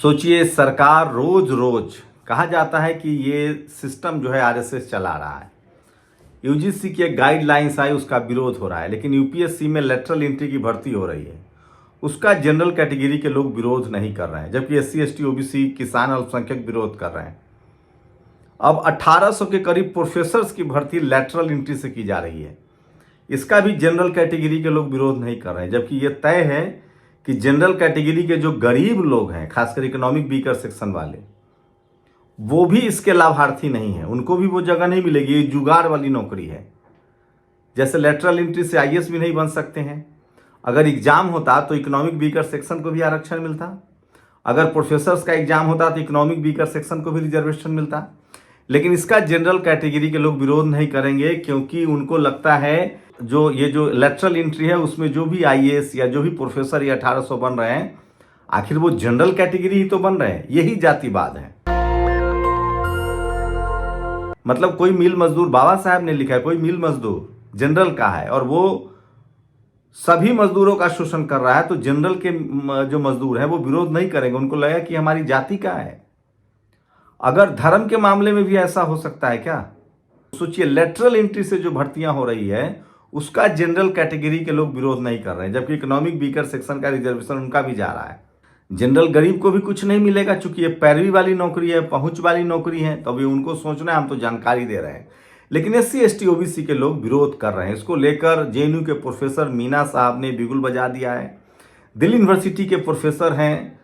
सोचिए, सरकार रोज रोज कहा जाता है कि ये सिस्टम जो है आरएसएस चला रहा है। यूजीसी की एक गाइडलाइंस आई, उसका विरोध हो रहा है, लेकिन यूपीएससी में लेटरल एंट्री की भर्ती हो रही है, उसका जनरल कैटेगरी के लोग विरोध नहीं कर रहे हैं, जबकि एससी एसटी ओबीसी किसान अल्पसंख्यक विरोध कर रहे हैं। अब 1800 के करीब प्रोफेसर्स की भर्ती लेटरल एंट्री से की जा रही है, इसका भी जनरल कैटेगरी के लोग विरोध नहीं कर रहे हैं, जबकि ये तय है कि जनरल कैटेगरी के जो गरीब लोग हैं, खासकर इकोनॉमिक वीकर सेक्शन वाले, वो भी इसके लाभार्थी नहीं है, उनको भी वो जगह नहीं मिलेगी। ये जुगाड़ वाली नौकरी है। जैसे लेटरल एंट्री से आईएएस भी नहीं बन सकते हैं। अगर एग्जाम होता तो इकोनॉमिक वीकर सेक्शन को भी आरक्षण मिलता, अगर प्रोफेसर्स का एग्जाम होता तो इकोनॉमिक वीकर सेक्शन को भी रिजर्वेशन मिलता। लेकिन इसका जनरल कैटेगरी के लोग विरोध नहीं करेंगे, क्योंकि उनको लगता है जो लेटरल एंट्री है उसमें जो भी आईएएस या जो भी प्रोफेसर या 1800 बन रहे हैं, आखिर वो जनरल कैटेगरी ही तो बन रहे हैं। यही जातिवाद है। मतलब कोई मिल मजदूर, बाबा साहब ने लिखा है, कोई मिल मजदूर जनरल का है और वो सभी मजदूरों का शोषण कर रहा है, तो जनरल के जो मजदूर है वो विरोध नहीं करेंगे। उनको लगेगा कि हमारी जाति का है। अगर धर्म के मामले में भी ऐसा हो सकता है क्या? सोचिए, लेटरल एंट्री से जो भर्तियां हो रही है उसका जनरल कैटेगरी के लोग विरोध नहीं कर रहे हैं, जबकि इकोनॉमिक वीकर सेक्शन का रिजर्वेशन उनका भी जा रहा है। जनरल गरीब को भी कुछ नहीं मिलेगा, चूंकि ये पैरवी वाली नौकरी है, पहुंच वाली नौकरी है, तो अभी उनको सोचना है, हम तो जानकारी दे रहे हैं। लेकिन एससी एसटी ओबीसी के लोग विरोध कर रहे हैं। इसको लेकर जेएनयू के प्रोफेसर मीना साहब ने बिगुल बजा दिया है। दिल्ली यूनिवर्सिटी के प्रोफेसर हैं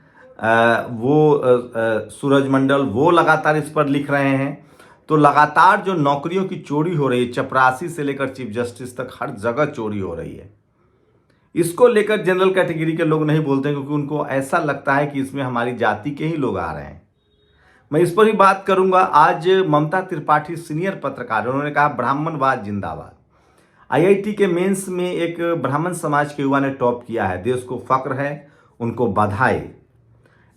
सूरज मंडल, वो लगातार इस पर लिख रहे हैं। तो लगातार जो नौकरियों की चोरी हो रही है, चपरासी से लेकर चीफ जस्टिस तक हर जगह चोरी हो रही है। इसको लेकर जनरल कैटेगरी के लोग नहीं बोलते, क्योंकि उनको ऐसा लगता है कि इसमें हमारी जाति के ही लोग आ रहे हैं। मैं इस पर ही बात करूंगा। आज ममता त्रिपाठी सीनियर पत्रकार, उन्होंने कहा ब्राह्मणवाद जिंदाबाद। आईआईटी के मेंस में एक ब्राह्मण समाज के युवा ने टॉप किया है, देश को फक्र है, उनको बधाई।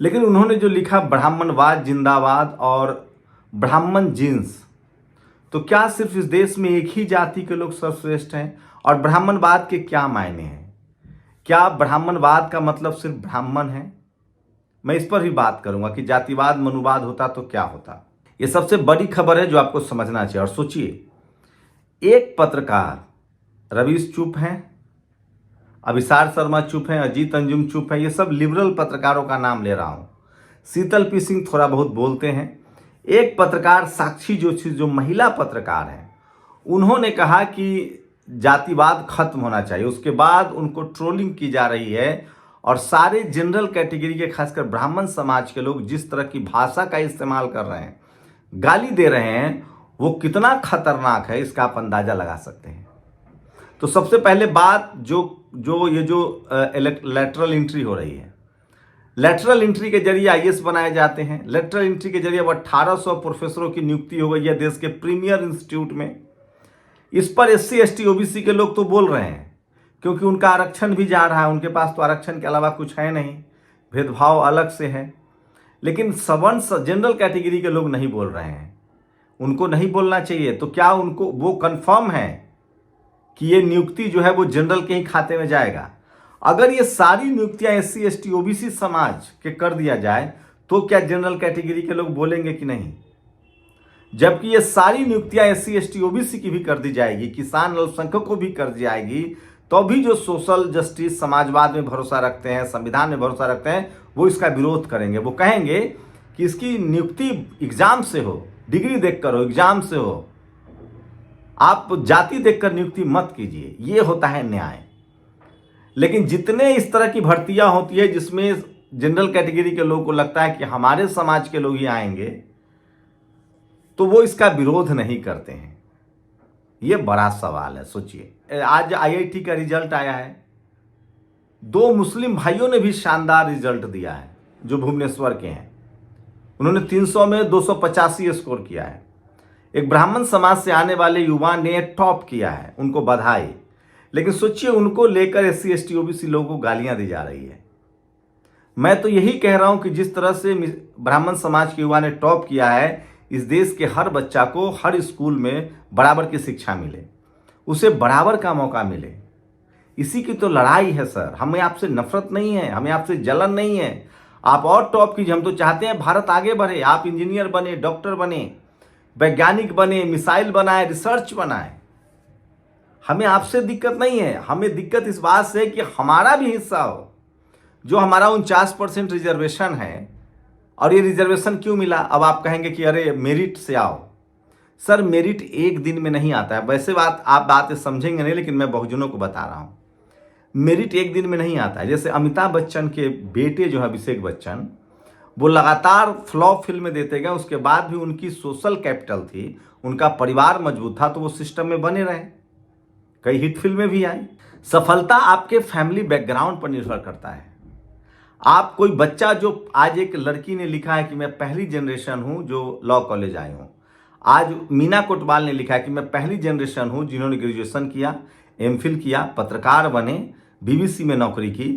लेकिन उन्होंने जो लिखा ब्राह्मणवाद जिंदाबाद और ब्राह्मण जींस, तो क्या सिर्फ इस देश में एक ही जाति के लोग सर्वश्रेष्ठ हैं? और ब्राह्मणवाद के क्या मायने हैं? क्या ब्राह्मणवाद का मतलब सिर्फ ब्राह्मण है? मैं इस पर भी बात करूंगा कि जातिवाद मनुवाद होता तो क्या होता। यह सबसे बड़ी खबर है जो आपको समझना चाहिए। और सोचिए, एक पत्रकार रवीश चुप हैं, अभिसार शर्मा चुप हैं, अजीत अंजुम चुप हैं, ये सब लिबरल पत्रकारों का नाम ले रहा हूं। शीतल पी सिंह थोड़ा बहुत बोलते हैं। एक पत्रकार साक्षी जोशी, जो महिला पत्रकार हैं, उन्होंने कहा कि जातिवाद खत्म होना चाहिए। उसके बाद उनको ट्रोलिंग की जा रही है और सारे जनरल कैटेगरी के, खासकर ब्राह्मण समाज के लोग जिस तरह की भाषा का इस्तेमाल कर रहे हैं, गाली दे रहे हैं, वो कितना खतरनाक है इसका आप अंदाजा लगा सकते हैं। तो सबसे पहले बात जो लेटरल एंट्री हो रही है, लेटरल एंट्री के जरिए आईएएस बनाए जाते हैं। लेटरल एंट्री के जरिए अब 1800 प्रोफेसरों की नियुक्ति हो गई है देश के प्रीमियर इंस्टीट्यूट में। इस पर एससी एसटी ओबीसी के लोग तो बोल रहे हैं, क्योंकि उनका आरक्षण भी जा रहा है, उनके पास तो आरक्षण के अलावा कुछ है नहीं, भेदभाव अलग से है। लेकिन सवर्ण जनरल कैटेगरी के लोग नहीं बोल रहे हैं, उनको नहीं बोलना चाहिए। तो क्या उनको वो कंफर्म है कि ये नियुक्ति जो है वो जनरल के ही खाते में जाएगा? अगर ये सारी नियुक्तियां एससी एसटी ओबीसी समाज के कर दिया जाए तो क्या जनरल कैटेगरी के लोग बोलेंगे कि नहीं? जबकि ये सारी नियुक्तियां एससी एसटी ओबीसी की भी कर दी जाएगी, किसान अल्पसंख्यक को भी कर दी जाएगी, तो भी जो सोशल जस्टिस, समाजवाद में भरोसा रखते हैं, संविधान में भरोसा रखते हैं, वो इसका विरोध करेंगे। वो कहेंगे कि इसकी नियुक्ति एग्जाम से हो, डिग्री देखकर हो, एग्जाम से हो, आप जाति देखकर नियुक्ति मत कीजिए। ये होता है न्याय। लेकिन जितने इस तरह की भर्तियां होती है जिसमें जनरल कैटेगरी के लोगों को लगता है कि हमारे समाज के लोग ही आएंगे, तो वो इसका विरोध नहीं करते हैं। ये बड़ा सवाल है। सोचिए, आज आईआईटी का रिजल्ट आया है, 2 मुस्लिम भाइयों ने भी शानदार रिजल्ट दिया है, जो भुवनेश्वर के हैं। उन्होंने 300 में 285 स्कोर किया है। एक ब्राह्मण समाज से आने वाले युवा ने टॉप किया है, उनको बधाई। लेकिन सोचिए, उनको लेकर एससी एसटी ओबीसी लोगों को गालियां दी जा रही है। मैं तो यही कह रहा हूं कि जिस तरह से ब्राह्मण समाज के युवा ने टॉप किया है, इस देश के हर बच्चा को हर स्कूल में बराबर की शिक्षा मिले, उसे बराबर का मौका मिले। इसी की तो लड़ाई है सर। हमें आपसे नफरत नहीं है, हमें आपसे जलन नहीं है, आप और टॉप कीजिए। हम तो चाहते हैं भारत आगे बढ़े, आप इंजीनियर बने, डॉक्टर बने, वैज्ञानिक बने, मिसाइल बनाए, रिसर्च बनाए। हमें आपसे दिक्कत नहीं है, हमें दिक्कत इस बात से कि हमारा भी हिस्सा हो। जो हमारा 49% रिजर्वेशन है, और ये रिजर्वेशन क्यों मिला? अब आप कहेंगे कि अरे मेरिट से आओ। सर मेरिट एक दिन में नहीं आता है। वैसे आप बात समझेंगे नहीं, लेकिन मैं बहुजनों को बता रहा हूं, मेरिट एक दिन में नहीं आता है। जैसे अमिताभ बच्चन के बेटे जो है अभिषेक बच्चन, वो लगातार फ्लॉप फिल्में देते गए, उसके बाद भी उनकी सोशल कैपिटल थी, उनका परिवार मजबूत था, तो वो सिस्टम में बने रहे, कई हिट फिल्में भी आई। सफलता आपके फैमिली बैकग्राउंड पर निर्भर करता है। आप कोई बच्चा, जो आज एक लड़की ने लिखा है कि मैं पहली जनरेशन हूं जो लॉ कॉलेज आई हूं, आज मीना कोटवाल ने लिखा है कि मैं पहली जनरेशन हूं जिन्होंने ग्रेजुएशन किया, एमफिल किया, पत्रकार बने, बीबीसी में नौकरी की,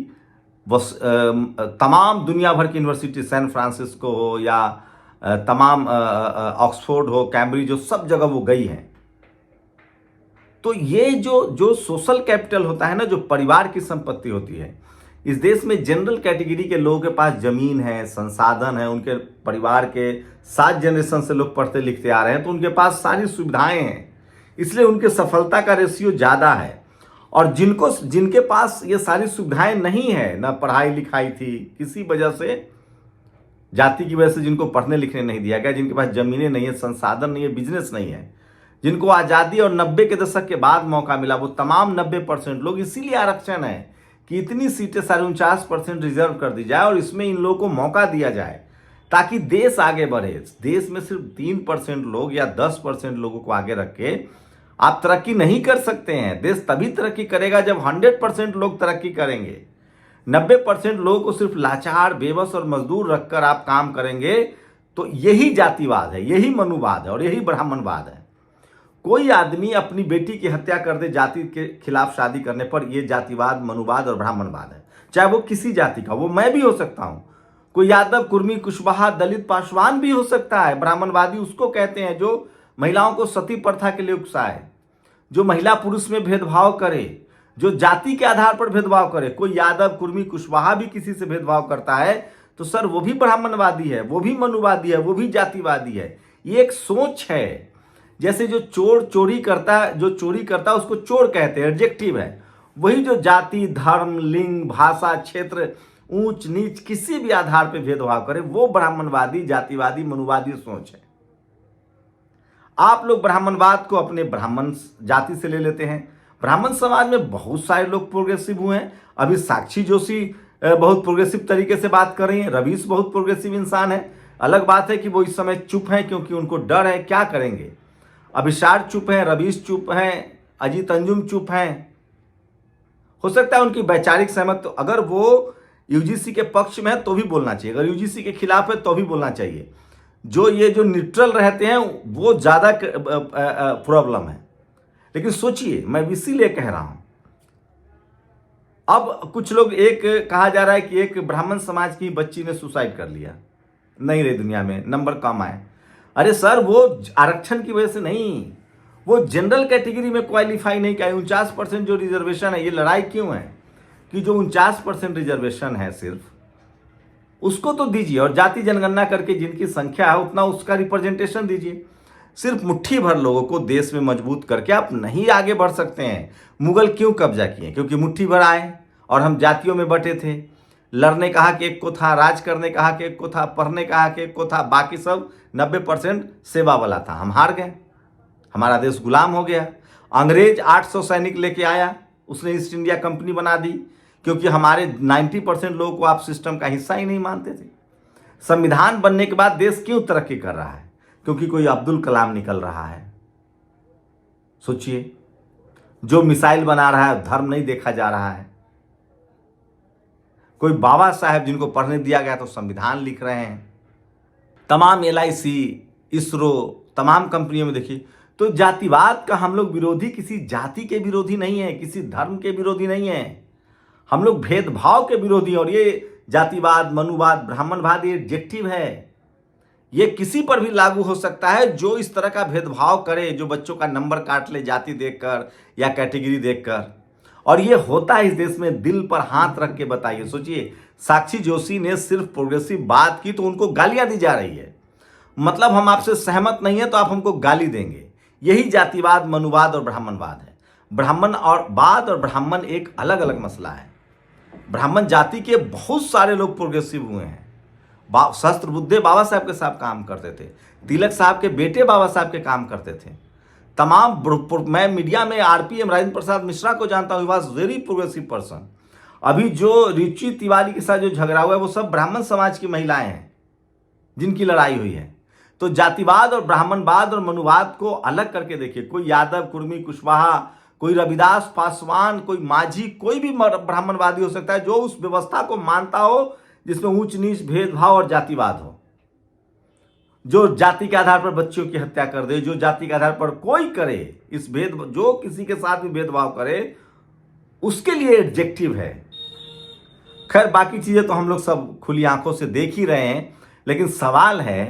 तमाम दुनिया भर की यूनिवर्सिटी, सैन फ्रांसिस्को हो या तमाम ऑक्सफोर्ड हो, कैम्ब्रिज हो, सब जगह वो गई हैं। तो ये जो सोशल कैपिटल होता है ना, जो परिवार की संपत्ति होती है, इस देश में जनरल कैटेगरी के लोगों के पास जमीन है, संसाधन है, उनके परिवार के 7 जनरेशन से लोग पढ़ते लिखते आ रहे हैं, तो उनके पास सारी सुविधाएं हैं, इसलिए उनके सफलता का रेशियो ज़्यादा है। और जिनके पास ये सारी सुविधाएं नहीं है, ना पढ़ाई लिखाई थी, किसी वजह से, जाति की वजह से जिनको पढ़ने लिखने नहीं दिया गया, जिनके पास जमीनें नहीं है, संसाधन नहीं है, बिजनेस नहीं है, जिनको आज़ादी और 90 के दशक के बाद मौका मिला, वो तमाम 90% लोग, इसीलिए आरक्षण है कि इतनी सीटें 49% रिजर्व कर दी जाए और इसमें इन लोगों को मौका दिया जाए ताकि देश आगे बढ़े। देश में सिर्फ 3% लोग या 10% लोगों को आगे रख के आप तरक्की नहीं कर सकते हैं। देश तभी तरक्की करेगा जब 100% लोग तरक्की करेंगे। 90% लोगों को सिर्फ लाचार, बेबस और मजदूर रखकर आप काम करेंगे, तो यही जातिवाद है, यही मनुवाद है और यही ब्राह्मणवाद है। कोई आदमी अपनी बेटी की हत्या कर दे जाति के खिलाफ शादी करने पर, यह जातिवाद, मनुवाद और ब्राह्मणवाद है, चाहे वो किसी जाति का, वो मैं भी हो सकता हूं, कोई यादव, कुर्मी, कुशवाहा, दलित, पासवान भी हो सकता है। ब्राह्मणवादी उसको कहते हैं जो महिलाओं को सती प्रथा के लिए उकसाए, जो महिला पुरुष में भेदभाव करे, जो जाति के आधार पर भेदभाव करे। कोई यादव, कुर्मी, कुशवाहा भी किसी से भेदभाव करता है तो सर वो भी ब्राह्मणवादी है, वो भी मनुवादी है, वो भी जातिवादी है। ये एक सोच है। जैसे जो चोरी करता है उसको चोर कहते हैं, एडजेक्टिव है। वही जो जाति, धर्म, लिंग, भाषा, क्षेत्र, ऊंच नीच किसी भी आधार पर भेदभाव करे, वो ब्राह्मणवादी, जातिवादी, मनुवादी सोच है। आप लोग ब्राह्मणवाद को अपने ब्राह्मण जाति से ले लेते हैं। ब्राह्मण समाज में बहुत सारे लोग प्रोग्रेसिव हुए हैं। अभी साक्षी जोशी बहुत प्रोग्रेसिव तरीके से बात कर रही हैं, रवीश बहुत प्रोग्रेसिव इंसान है। अलग बात है कि वो इस समय चुप हैं क्योंकि उनको डर है, क्या करेंगे। अभिषार चुप हैं, रवीश चुप हैं, अजीत अंजुम चुप हैं। हो सकता है उनकी वैचारिक सहमत, तो अगर वो यूजीसी के पक्ष में है तो भी बोलना चाहिए, अगर यूजीसी के खिलाफ है तो भी बोलना चाहिए। जो न्यूट्रल रहते हैं वो ज्यादा प्रॉब्लम है। लेकिन सोचिए, मैं इसीलिए कह रहा हूं, अब कुछ लोग, एक कहा जा रहा है कि एक ब्राह्मण समाज की बच्ची ने सुसाइड कर लिया, नहीं रही दुनिया में, नंबर कम आए। अरे सर, वो आरक्षण की वजह से नहीं, वो जनरल कैटेगरी में क्वालिफाई नहीं किया। 49% जो रिजर्वेशन है, ये लड़ाई क्यों है कि जो 49% रिजर्वेशन है सिर्फ उसको तो दीजिए, और जाति जनगणना करके जिनकी संख्या है उतना उसका रिप्रेजेंटेशन दीजिए। सिर्फ मुट्ठी भर लोगों को देश में मजबूत करके आप नहीं आगे बढ़ सकते हैं। मुगल क्यों कब्जा किए? क्योंकि मुट्ठी भर आए और हम जातियों में बटे थे। लड़ने कहा कि एक को था, राज करने कहा कि एक को था, पढ़ने कहा कि एक को था, बाकी सब 90% सेवा वाला था। हम हार गए, हमारा देश गुलाम हो गया। अंग्रेज 800 सैनिक लेके आया, उसने ईस्ट इंडिया कंपनी बना दी, क्योंकि हमारे 90% लोगों को आप सिस्टम का हिस्सा ही नहीं मानते थे। संविधान बनने के बाद देश क्यों तरक्की कर रहा है? क्योंकि कोई अब्दुल कलाम निकल रहा है। सोचिए, जो मिसाइल बना रहा है, धर्म नहीं देखा जा रहा है। कोई बाबा साहेब जिनको पढ़ने दिया गया तो संविधान लिख रहे हैं। तमाम LIC, इसरो, तमाम कंपनियों में देखिए। तो जातिवाद का हम लोग विरोधी किसी जाति के विरोधी नहीं है, किसी धर्म के विरोधी नहीं है, हम लोग भेदभाव के विरोधी। और ये जातिवाद, मनुवाद, ब्राह्मणवाद, ये एडजेक्टिव है, ये किसी पर भी लागू हो सकता है जो इस तरह का भेदभाव करे, जो बच्चों का नंबर काट ले जाति देखकर या कैटेगरी देखकर। और ये होता है इस देश में। दिल पर हाथ रख के बताइए, सोचिए, साक्षी जोशी ने सिर्फ प्रोग्रेसिव बात की तो उनको गालियां दी जा रही है। मतलब हम आपसे सहमत नहीं है तो आप हमको गाली देंगे। यही जातिवाद, मनुवाद और ब्राह्मणवाद है। ब्राह्मण और वाद और ब्राह्मण एक अलग अलग मसला है। ब्राह्मण जाति के बहुत सारे लोग प्रोग्रेसिव हुए हैं। सहस्त्र बुद्धे बाबा साहब के साथ काम करते थे, तिलक साहब के बेटे बाबा साहब के काम करते थे। तमाम मैं मीडिया में आरपीएम राजेंद्र प्रसाद मिश्रा को जानता हूँ, वॉज वेरी प्रोग्रेसिव पर्सन। अभी जो रुचि तिवारी के साथ जो झगड़ा हुआ है वो सब ब्राह्मण समाज की महिलाएं हैं जिनकी लड़ाई हुई है। तो जातिवाद और ब्राह्मणवाद और मनुवाद को अलग करके देखिए। कोई यादव, कुर्मी, कुशवाहा, कोई रविदास, पासवान, कोई माझी, कोई भी ब्राह्मणवादी हो सकता है जो उस व्यवस्था को मानता हो जिसमें ऊंच नीच, भेदभाव और जातिवाद हो, जो जाति के आधार पर बच्चों की हत्या कर दे, जो जाति के आधार पर कोई करे इस जो किसी के साथ भी भेदभाव करे, उसके लिए एडजेक्टिव है। खैर बाकी चीजें तो हम लोग सब खुली आंखों से देख ही रहे हैं, लेकिन सवाल है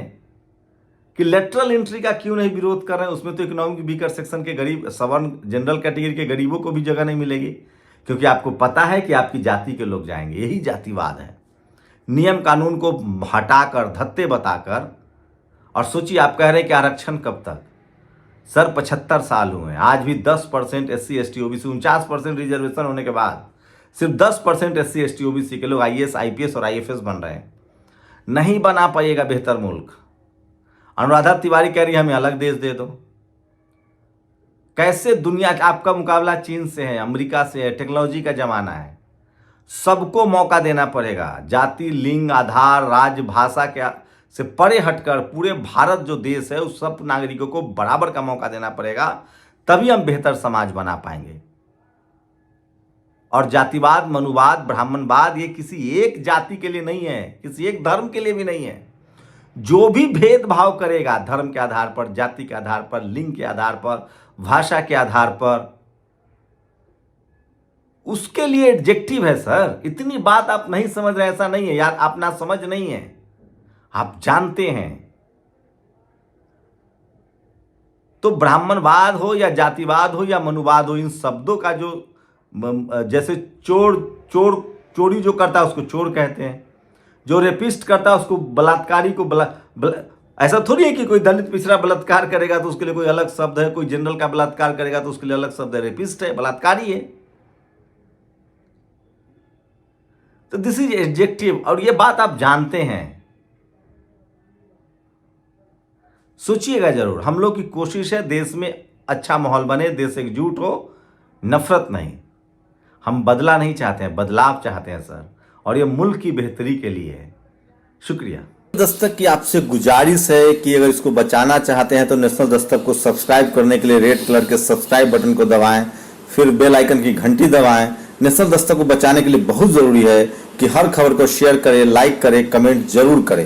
कि लेटरल एंट्री का क्यों नहीं विरोध कर रहे हैं। उसमें तो इकोनॉमिक वीकर सेक्शन के गरीब, सवर्ण, जनरल कैटेगरी के गरीबों को भी जगह नहीं मिलेगी, क्योंकि आपको पता है कि आपकी जाति के लोग जाएंगे। यही जातिवाद है। नियम कानून को हटाकर, धत्ते बताकर, और सोचिए आप कह रहे हैं कि आरक्षण कब तक। सर 75 साल हुए हैं, आज भी 10% SC ST OBC, 49% रिजर्वेशन होने के बाद सिर्फ 10% SC ST OBC के लोग IAS IPS और IFS बन रहे हैं। नहीं बना पाइएगा बेहतर मुल्क। अनुराधा तिवारी कह रही है हमें अलग देश दे दो। कैसे दुनिया, आपका मुकाबला चीन से है, अमेरिका से है, टेक्नोलॉजी का जमाना है। सबको मौका देना पड़ेगा। जाति, लिंग, आधार, राज्य, भाषा के से परे हटकर पूरे भारत जो देश है उस सब नागरिकों को बराबर का मौका देना पड़ेगा, तभी हम बेहतर समाज बना पाएंगे। और जातिवाद, मनुवाद, ब्राह्मणवाद ये किसी एक जाति के लिए नहीं है, किसी एक धर्म के लिए भी नहीं है। जो भी भेदभाव करेगा धर्म के आधार पर, जाति के आधार पर, लिंग के आधार पर, भाषा के आधार पर, उसके लिए एडजेक्टिव है। सर इतनी बात आप नहीं समझ रहे, ऐसा नहीं है यार, आप ना समझ नहीं है, आप जानते हैं। तो ब्राह्मणवाद हो या जातिवाद हो या मनुवाद हो, इन शब्दों का जो जैसे चोरी जो करता है उसको चोर कहते हैं, जो रेपिस्ट करता है उसको बलात्कारी को ऐसा थोड़ी है कि कोई दलित पिछड़ा बलात्कार करेगा तो उसके लिए कोई अलग शब्द है, कोई जनरल का बलात्कार करेगा तो उसके लिए अलग शब्द है। रेपिस्ट है, बलात्कारी है। तो दिस इज एडजेक्टिव, और ये बात आप जानते हैं। सोचिएगा जरूर। हम लोग की कोशिश है देश में अच्छा माहौल बने, देश एकजुट हो, नफरत नहीं। हम बदला नहीं चाहते हैं, बदलाव चाहते हैं सर, और ये मुल्क की बेहतरी के लिए है। शुक्रिया। दस्तक की आपसे गुजारिश है कि अगर इसको बचाना चाहते हैं तो नेशनल दस्तक को सब्सक्राइब करने के लिए रेड कलर के सब्सक्राइब बटन को दबाएं, फिर बेल आइकन की घंटी दबाएं। नेशनल दस्तक को बचाने के लिए बहुत जरूरी है कि हर खबर को शेयर करें, लाइक करें, कमेंट जरूर करें।